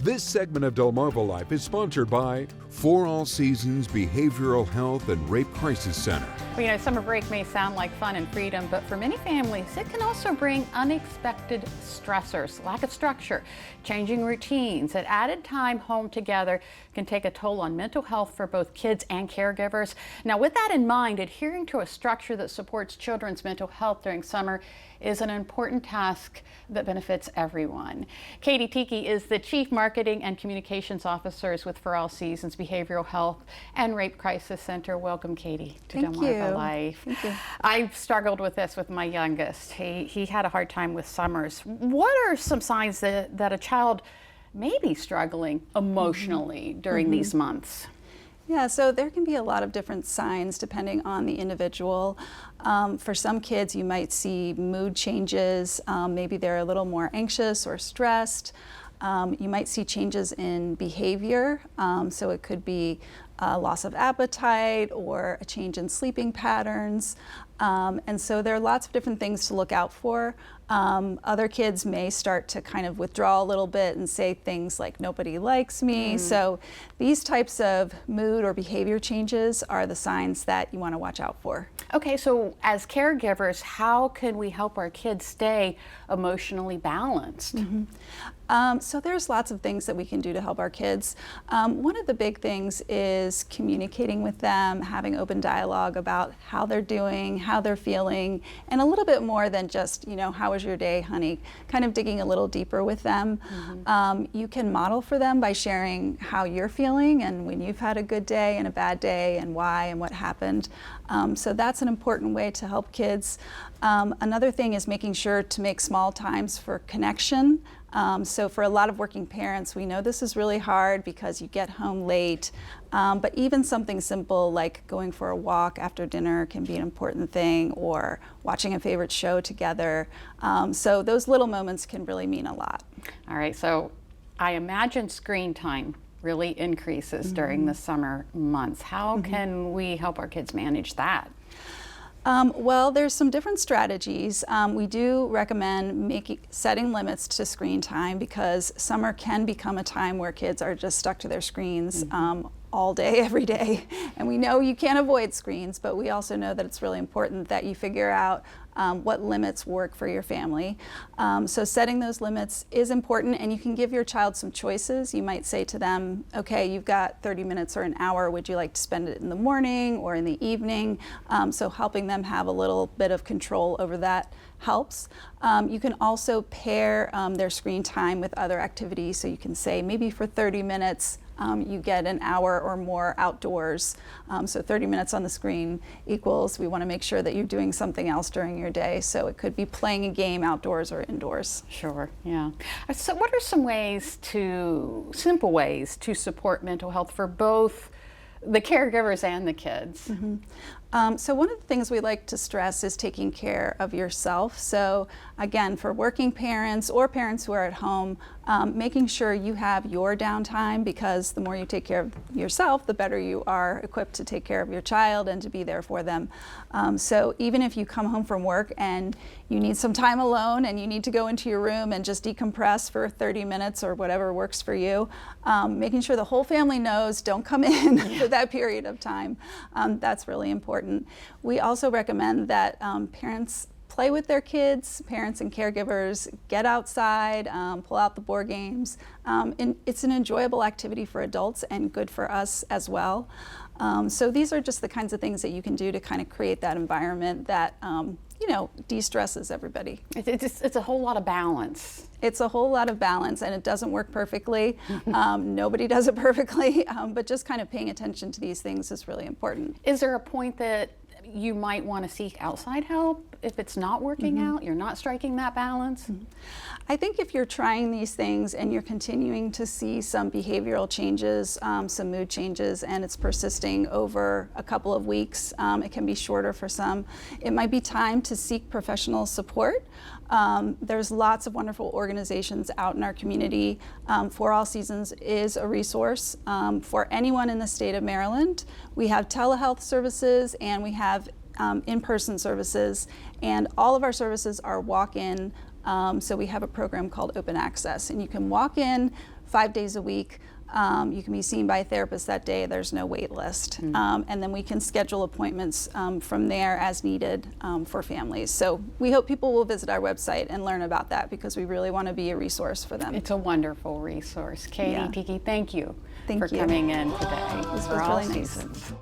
This segment of DelmarvaLife is sponsored by For All Seasons Behavioral Health and Rape Crisis Center. Well, summer break may sound like fun and freedom, but for many families, it can also bring unexpected stressors, lack of structure, changing routines. At added time home together can take a toll on mental health for both kids and caregivers. Now, with that in mind, adhering to a structure that supports children's mental health during summer is an important task that benefits everyone. Katie Tiki is the Chief Marketing and Communications Officer with For All Seasons Behavioral Health and Rape Crisis Center. Welcome, Katie, to DelmarvaLife. Thank you. I've struggled with this with my youngest. He had a hard time with summers. What are some signs that a child may be struggling emotionally during these months? Yeah, so there can be a lot of different signs depending on the individual. For some kids, you might see mood changes. Maybe they're a little more anxious or stressed. You might see changes in behavior. So it could be loss of appetite or a change in sleeping patterns. And so there are lots of different things to look out for. Other kids may start to kind of withdraw a little bit and say things like, nobody likes me. So these types of mood or behavior changes are the signs that you want to watch out for. Okay, so as caregivers, how can we help our kids stay emotionally balanced? So there's lots of things that we can do to help our kids. One of the big things is communicating with them, having open dialogue about how they're doing, how they're feeling, and a little bit more than just, how was your day, honey? Kind of digging a little deeper with them. You can model for them by sharing how you're feeling and when you've had a good day and a bad day and why and what happened. So that's an important way to help kids. Another thing is making sure to make small times for connection. So for a lot of working parents, we know this is really hard because you get home late, but even something simple like going for a walk after dinner can be an important thing, or watching a favorite show together. So those little moments can really mean a lot. All right, so I imagine screen time really increases during the summer months. How can we help our kids manage that? Well, there's some different strategies. We do recommend setting limits to screen time because summer can become a time where kids are just stuck to their screens all day, every day. And we know you can't avoid screens, but we also know that it's really important that you figure out what limits work for your family. So setting those limits is important, and you can give your child some choices. You might say to them, okay, you've got 30 minutes or an hour. Would you like to spend it in the morning or in the evening? So helping them have a little bit of control over that helps. You can also pair their screen time with other activities. So you can say maybe for 30 minutes, you get an hour or more outdoors. So 30 minutes on the screen equals we want to make sure that you're doing something else during your day. So it could be playing a game outdoors or indoors. Sure, yeah. So what are some simple ways to support mental health for both the caregivers and the kids? So one of the things we like to stress is taking care of yourself. So again, for working parents or parents who are at home, making sure you have your downtime, because the more you take care of yourself, the better you are equipped to take care of your child and to be there for them. So even if you come home from work and you need some time alone and you need to go into your room and just decompress for 30 minutes or whatever works for you, making sure the whole family knows, don't come in for that period of time. That's really important. We also recommend that parents play with their kids, parents and caregivers, get outside, pull out the board games. It's an enjoyable activity for adults and good for us as well. So these are just the kinds of things that you can do to kind of create that environment that de-stresses everybody. It's a whole lot of balance. It's a whole lot of balance, and it doesn't work perfectly. Nobody does it perfectly, but just kind of paying attention to these things is really important. Is there a point that you might want to seek outside help if it's not working out, you're not striking that balance? I think if you're trying these things and you're continuing to see some behavioral changes, some mood changes, and it's persisting over a couple of weeks, it can be shorter for some, it might be time to seek professional support. There's lots of wonderful organizations out in our community. For All Seasons is a resource for anyone in the state of Maryland. We have telehealth services and we have in-person services, and all of our services are walk-in. So we have a program called Open Access, and you can walk in 5 days a week. You can be seen by a therapist that day. There's no wait list. And then we can schedule appointments from there as needed for families. So we hope people will visit our website and learn about that, because we really want to be a resource for them. It's a wonderful resource. Katie, Yeah. Tiki, thank you Thank for you. coming in today. This for was All really nice. Seasons.